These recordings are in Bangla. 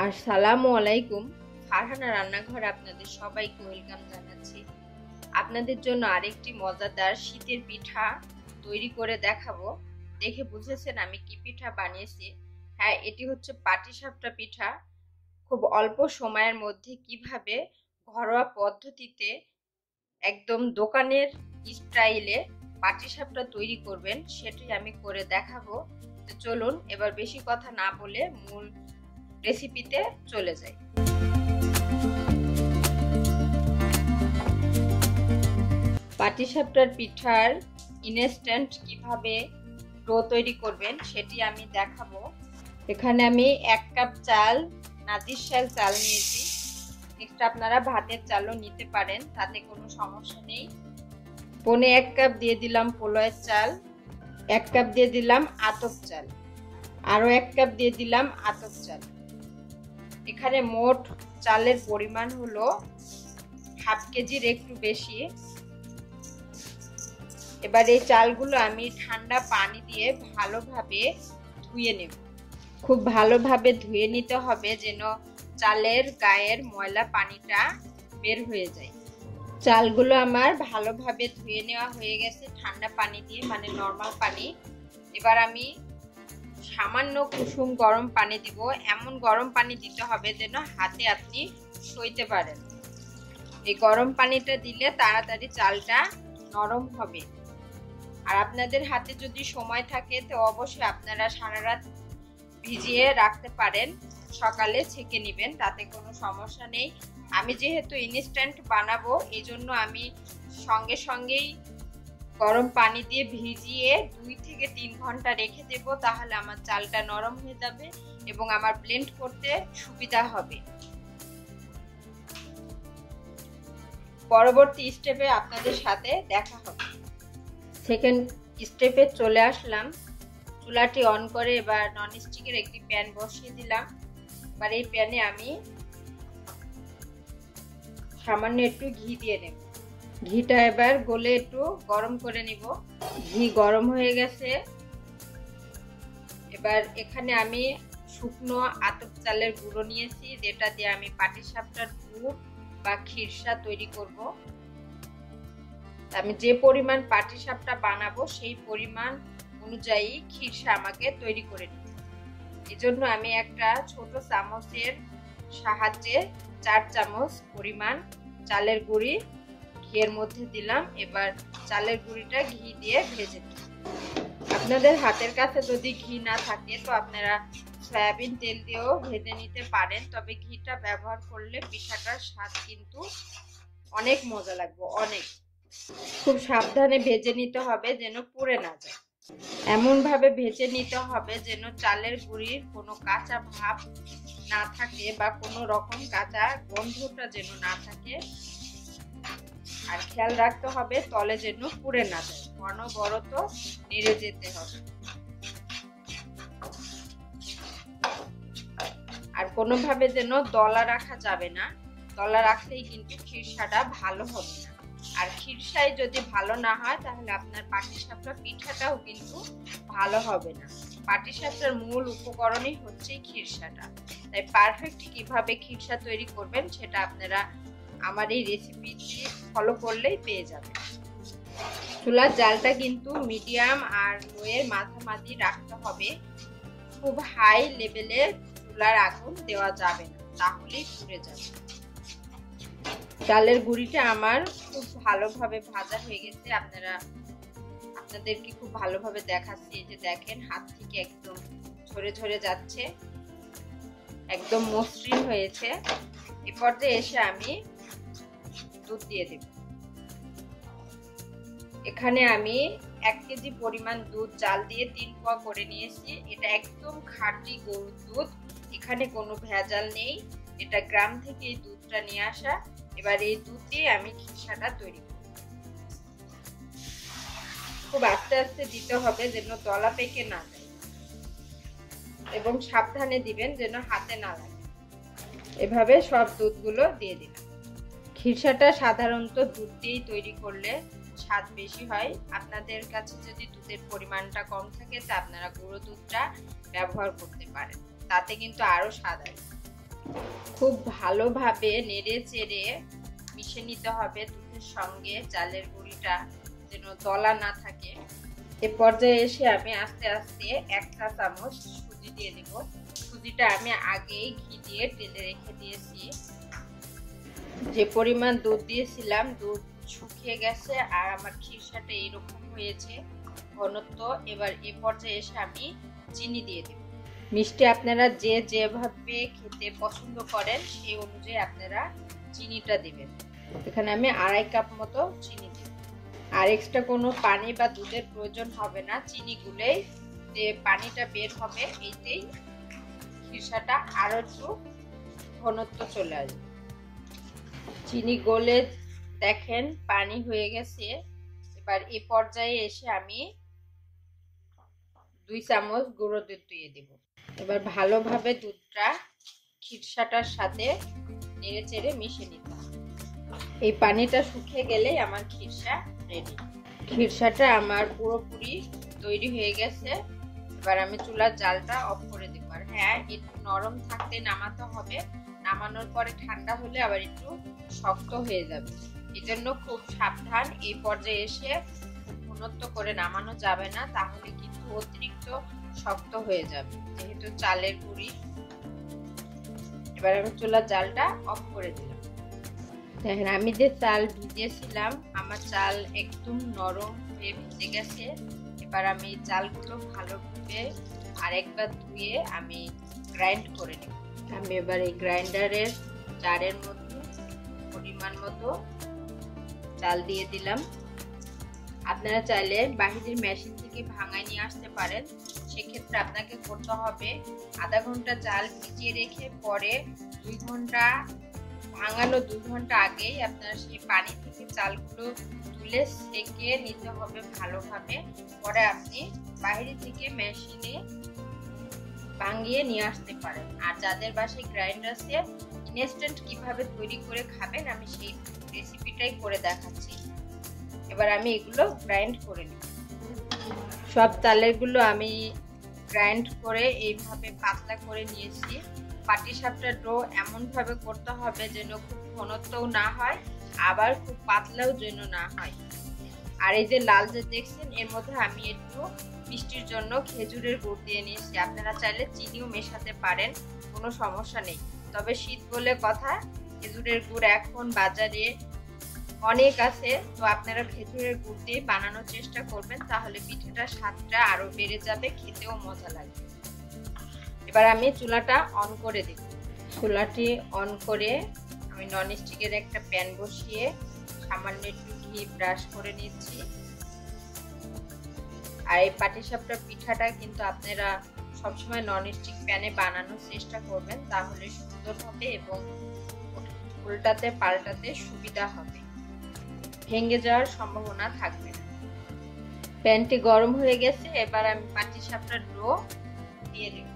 আসসালামু আলাইকুম। ফারহানা রান্নাঘরে আপনাদের সবাইকে ওয়েলকাম জানাচ্ছি। আপনাদের জন্য আরেকটি মজাদার শীতের পিঠা তৈরি করে দেখাবো। দেখে বুঝেছেন আমি কি পিঠা বানিয়েছি? হ্যাঁ, এটি হচ্ছে পাটিসাপটা পিঠা। খুব অল্প সময়ের মধ্যে কিভাবে ঘরোয়া পদ্ধতিতে একদম দোকানের স্টাইলে পাটিসাপটা তৈরি করবেন সেটি আমি করে দেখাবো। তো চলুন এবার বেশি কথা না বলে মূল রেসিপিতে চলে যাই। পাটিসাপটার পিঠার ইনস্ট্যান্ট কিভাবে ডো তৈরি করবেন সেটি আমি দেখাবো। এখানে আমি 1 কাপ চাল, নাজিরশাল চাল নিয়েছি। এক্সট্রা আপনারা ভাতের চালও নিতে পারেন, তাতে কোনো সমস্যা নেই। 1 কাপ দিয়ে দিলাম পোলাওয়ের চাল, 1 কাপ দিয়ে দিলাম আতপ চাল, আরো 1 কাপ দিয়ে দিলাম আতপ চাল। এখানে মোট চালের পরিমাণ হলো হাফ কেজির একটু বেশি। এবার এই চালগুলো আমি ঠান্ডা পানি দিয়ে ভালোভাবে ধুয়ে নেব। খুব ভালোভাবে ধুয়ে নিতে হবে যেন চালের গায়ের ময়লা পানিটা বের হয়ে যায়। চালগুলো আমার ভালোভাবে ধুয়ে নেওয়া হয়ে গেছে ঠান্ডা পানি দিয়ে, মানে নরমাল পানি। এবার আমি সামান্য কুসুম গরম পানি দিব। এমন গরম পানি দিতে হবে যেন হাতে আপনি সইতে পারেন। এই গরম পানিটা দিলে তাড়াতাড়ি চালটা নরম হবে। আর আপনাদের হাতে যদি সময় থাকে তো অবশ্যই আপনারা সারা রাত ভিজিয়ে রাখতে পারেন, সকালে ছেঁকে নেবেন, তাতে কোনো সমস্যা নেই। আমি যেহেতু ইনস্ট্যান্ট বানাবো এই জন্য আমি সঙ্গে সঙ্গেই গরম পানি দিয়ে ভিজিয়ে 2 থেকে 3 ঘন্টা রেখে দেব, তাহলে আমার চালটা নরম হয়ে যাবে এবং আমার ব্লেন্ড করতে সুবিধা হবে। পরবর্তী স্টেপে আপনাদের সাথে দেখা হবে। সেকেন্ড স্টেপে চলে আসলাম। চুলাটি অন করে এবার ননস্টিকের একটি প্যান বসিয়ে দিলাম। এবার এই প্যানে আমি সামান্য একটু ঘি দিয়ে নেব। ঘিটা এবার গলে একটু গরম করে নিব। ঘি গরম হয়ে গেছে। এবার এখানে আমি শুকনো আতপ চালের গুঁড়ো নিয়েছি, যেটা দিয়ে আমি পাটিসাপটার পুর বা খিরসা তৈরি করব। আমি যে পরিমাণ পাটিসাপটা বানাবো সেই পরিমাণ অনুযায়ী খিরসা আমাকে তৈরি করে নিতে হবে। এজন্য আমি একটা ছোট চামচের সাহায্যে 4 চামচ পরিমাণ চালের গুঁড়ি ঘিয়ের মধ্যে দিলাম। এবার চালের গুঁড়িটা ঘি দিয়ে ভেজে দিন। আপনাদের হাতের কাছে যদি ঘি না থাকে তো আপনারা সয়াবিন তেল দিয়েও ভেজে নিতে পারেন, তবে ঘিটা ব্যবহার করলে পিঠাটার স্বাদ কিন্তু অনেক মজা লাগবে। অনেক খুব সাবধানে ভেজে নিতে হবে যেন পুড়ে না যায়। এমন ভাবে ভেজে নিতে হবে যেন চালের গুঁড়ির কোনো কাঁচা ভাব না থাকে বা কোনো রকম কাঁচা গন্ধটা যেন না থাকে। আর খেয়াল রাখতে হবে তলে যেন পুড়ে না যায়, অনবরত নেড়ে যেতে হবে। আর কোনোভাবে যেন দলা রাখা যাবে না, দলা রাখলেই কিন্তু খিরসাটা ভালো হবে না। আর খিরসাই যদি ভালো না হয় তাহলে আপনার পাটিসাপটা পিঠাটাও কিন্তু ভালো হবে না। পাটিসাপটার মূল উপকরণই হচ্ছে খিরসাটা। তাই পারফেক্ট কিভাবে খিরসা তৈরি করবেন সেটা আপনারা আমার এই রেসিপিটি ফলো করলেই পেয়ে যাবেন। চুলার জালটা কিন্তু মিডিয়াম আর লোয়ের মাঝামাঝি রাখতে হবে। খুব হাই লেভেলে চুলার আগুন দেওয়া যাবে না, তাহলেই পুড়ে যাবে। চালের গুঁড়িটা আমার খুব ভালোভাবে ভাজা হয়ে গেছে। আপনাদেরকে খুব ভালোভাবে দেখাচ্ছি। এই যে দেখেন, হাত থেকে একদম ঝরে ঝরে যাচ্ছে, একদম মসৃণ হয়েছে। এই পর্যায়ে এসে আমি দুধ দিয়ে দেব। এখানে আমি 1 কেজি পরিমাণ দুধ জাল দিয়ে 3 পোয়া করে নিয়েছি। এটা একদম খাঁটি গরুর দুধ, এখানে কোনো ভেজাল নেই। এটা গ্রাম থেকে এই দুধটা নিয়ে আসা। এবার এই দুধ দিয়ে আমি খিরসাটা তৈরি করব। খুব আস্তে আস্তে দিতে হবে যেন দলা পেকে না যায়, এবং সাবধানে দিবেন যেন হাতে না লাগে। এভাবে সব দুধগুলো দিয়ে দিলাম। খিরসাটা সাধারণত দুধ দিয়েই তৈরি করলে স্বাদ বেশি হয়। আপনাদের কাছে যদি দুধের পরিমাণটা কম থাকে তা আপনারা গুঁড়ো দুধটা ব্যবহার করতে পারেন, তাতে কিন্তু আরো স্বাদ আসবে। খুব ভালোভাবে নেড়ে চেড়ে মিশিয়ে নিতে হবে দুধের সঙ্গে চালের গুঁড়িটা, যেন দলা না থাকে। এ পর্যায়ে এসে আমি আস্তে আস্তে 1 চা চামচ সুজি দিয়ে দেব। সুজিটা আমি আগেই ঘি দিয়ে ঢেলে রেখে দিয়েছি। যে পরিমাণ দুধ দিয়েছিলাম দুধ শুকিয়ে গেছে আর আমার খিরসাটা এরকম হয়েছে ঘনত্ব। এবার এ পর্যায়ে এসে আমি চিনি দিয়ে দেব। মিষ্টি আপনারা যে যেভাবে খেতে পছন্দ করেন সেই অনুযায়ী আপনারা চিনিটা দিবেন। এখানে আমি 2.5 কাপ মতো চিনি দিব। আর এক্সট্রা কোনো পানি বা দুধের প্রয়োজন হবে না। চিনি গুলেই যে পানিটা বের হবে এইতেই খিরসাটা আরো একটু ঘনত্ব চলে আসবে। চিনি গলে দেখেন পানি হয়ে গেছে। এবার এই পর্যায়ে এসে আমি 2 চামচ গুঁড়ো দুধ দিয়ে দেব। এবার ভালোভাবে দুধটা খিরসাটার সাথে নেড়ে চেড়ে মিশিয়ে নিতে হবে। এই পানিটা শুকিয়ে গেলেই আমার খিরসা রেডি। খিরসাটা আমার পুরোপুরি তৈরি হয়ে গেছে। এবার আমি চুলার জালটা অফ করে দেব। আর হ্যাঁ, একটু নরম থাকতে নামাতে হবে। নামানোর পরে ঠান্ডা হলে আবার একটু শক্ত হয়ে যাবে, এজন্য খুব সাবধান। এই পর্যায়ে এসে ঘনত্ব করে নামানো যাবে না, তাহলে কিন্তু অতিরিক্ত শক্ত হয়ে যাবে যেহেতু চালের গুঁড়ি। এবার আমি চুলার জালটা অফ করে দিলাম। দেখেন আমি যে চাল ভিজিয়েছিলাম আমার চাল একদম নরম হয়ে ভিজে গেছে। এবার আমি চালগুলো ভালোভাবে আরেকবার ধুয়ে আমি গ্রাইন্ড করে নেব। আমি এবার এই গ্রাইন্ডারের জারের মধ্যে পরিমাণ মতো চাল দিয়ে দিলাম। আপনারা চাইলে বাহিরের মেশিন থেকে ভাঙায় নিয়ে আসতে পারেন। সেক্ষেত্রে আপনাকে করতে হবে আধা ঘন্টা চাল ভিজিয়ে রেখে পরে 2 ঘন্টা ভাঙানো 2 ঘন্টা আগেই আপনার সেই পানি থেকে চালগুলো তুলে সেকে নিতে হবে ভালোভাবে। পরে আপনি বাইরে থেকে মেশিনে ভাঙিয়ে নিয়ে আসতে পারেন। আর যাদের বাসায় গ্রাইন্ডার আছে ইনস্ট্যান্ট কিভাবে তৈরি করে খাবেন আমি সেই রেসিপিটাই করে দেখাচ্ছি। এবার আমি এগুলো গ্রাইন্ড করে নিই। সব চালেরগুলো আমি গ্রাইন্ড করে এইভাবে পাতলা করে নিয়েছি। পাটিসাপটা ডো এমন ভাবে করতে হবে যেন খুব ঘনত্বও না হয় আবার খুব পাতলাও যেন না হয়। আর এই যে লাল যে দেখছেন এর মধ্যে আমি একটু মিষ্টির জন্য খেজুরের গুড় দিয়ে নিয়েছি। আপনারা চাইলে চিনিও মেশাতে পারেন, কোনো সমস্যা নেই। তবে শীত বলে কথা, খেজুরের গুড় এখন বাজারে অনেক আছে, তো আপনারা খেজুরের গুড় দিয়ে বানানোর চেষ্টা করবেন, তাহলে পিঠাটার স্বাদটা আরো বেড়ে যাবে, খেতেও মজা লাগবে। এবার আমি চুলাটা অন করে দেব। চুলাটি অন করে আমি ননস্টিকের একটা প্যান বসিয়ে সামান্য একটু ঘি ব্রাশ করে নিচ্ছি। আর এই পাটিসাপটা পিঠাটা কিন্তু আপনারা সবসময় ননস্টিক প্যানে বানানোর চেষ্টা করবেন, তাহলে সুন্দর হবে এবং উল্টাতে পাল্টাতে সুবিধা হবে, ভেঙে যাওয়ার সম্ভাবনা থাকবে না। প্যানটি গরম হয়ে গেছে, এবার আমি পাটিসাপটার ডো দিয়ে দেব।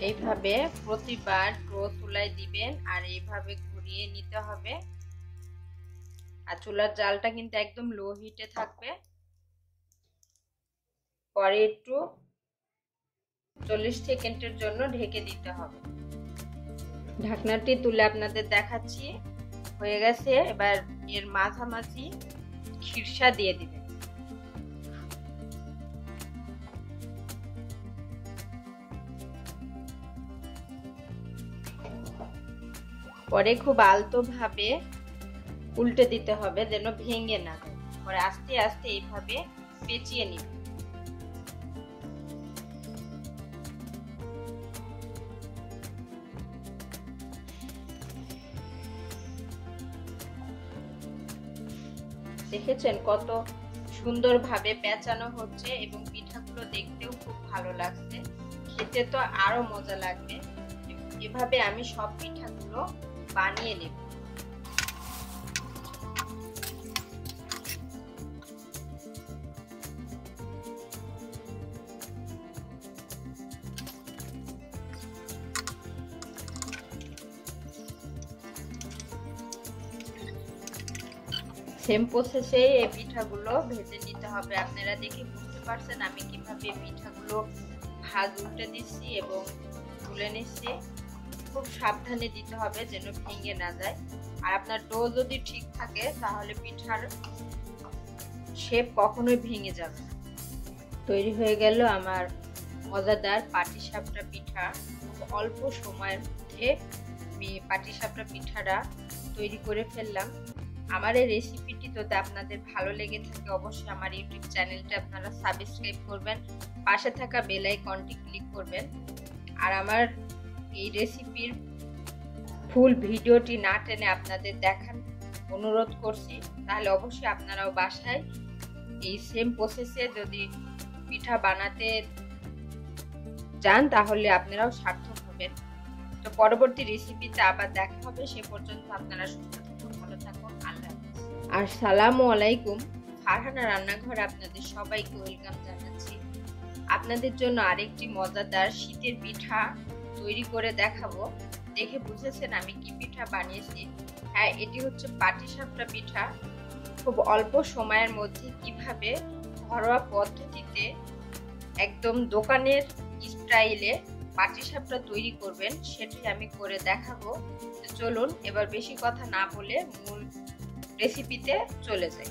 এইভাবে প্রতিবার ডো চুলায় দিবেন আর এইভাবে ঘুরিয়ে নিতে হবে। আর চুলার জালটা কিন্তু একদম লো হিটে থাকবে। পরে একটু 40 সেকেন্ডের জন্য ঢেকে দিতে হবে। ঢাকনাটি তুলে আপনাদের দেখাচ্ছি, হয়ে গেছে। এবার এর মাঝামাঝি খিরসা দিয়ে দিবেন। পরে খুব আলতো ভাবে উল্টে দিতে হবে যেন ভেঙে না যায়। পরে আস্তে আস্তে এইভাবে পেঁচিয়ে নিবেন। দেখেছেন কত সুন্দরভাবে পেঁচানো হচ্ছে এবং পিঠাগুলো দেখতেও খুব ভালো লাগছে, খেতে তো আরো মজা লাগবে। এভাবে আমি সব পিঠাগুলো বানিয়ে নেব। সেম প্রসেসে এই পিঠাগুলো ভেজে নিতে হবে। আপনারা দেখে বুঝতে পারছেন আমি কিভাবে পিঠাগুলো ভাজ উল্টে দিচ্ছি এবং তুলে নিচ্ছি। খুব সাবধানে দিতে হবে যেন ভেঙে না যায়। আর আপনার ডো যদি ঠিক থাকে তাহলে পিঠার শেপ কখনোই ভেঙে যাবে না। তৈরি হয়ে গেল আমার মজাদার পাটিসাপটা পিঠা। অল্প সময়ের মধ্যে আমি পাটিসাপটা পিঠাটা তৈরি করে ফেললাম। আমার এই রেসিপিটি যদি আপনাদের ভালো লেগে থাকে অবশ্যই আমার ইউটিউব চ্যানেলটা আপনারা সাবস্ক্রাইব করবেন, পাশে থাকা বেল আইকনটি ক্লিক করবেন। আর আমার এই রেসিপির ফুল ভিডিওটি না টেনে আপনাদের দেখার অনুরোধ করছি। তাহলে অবশ্যই আপনারাও বাসায় এই সেম প্রসেসে যদি পিঠা বানাতে যান তাহলে আপনারাও সার্থক হবেন। তো পরবর্তী রেসিপিতে আবার দেখা হবে। সে পর্যন্ত আপনারা সুস্থ থাকুন, ভালো থাকুন। আল্লাহ হাফেজ। আসসালামু আলাইকুম। ফারহানা রান্নাঘরে আপনাদের সবাইকে ওয়েলকাম জানাচ্ছি। আপনাদের জন্য আরেকটি মজাদার শীতের পিঠা তৈরি করে দেখাবো। দেখে বুঝেছেন আমি কি পিঠা বানিয়েছি। হ্যাঁ, এটি হচ্ছে পাটিসাপটা পিঠা। খুব অল্প সময়ের মধ্যে কিভাবে ঘরোয়া পদ্ধতিতে একদম দোকানের স্টাইলে পাটিসাপটা তৈরি করবেন সেটি আমি করে দেখাবো। চলুন এবার বেশি কথা না বলে মূল রেসিপিতে চলে যাই।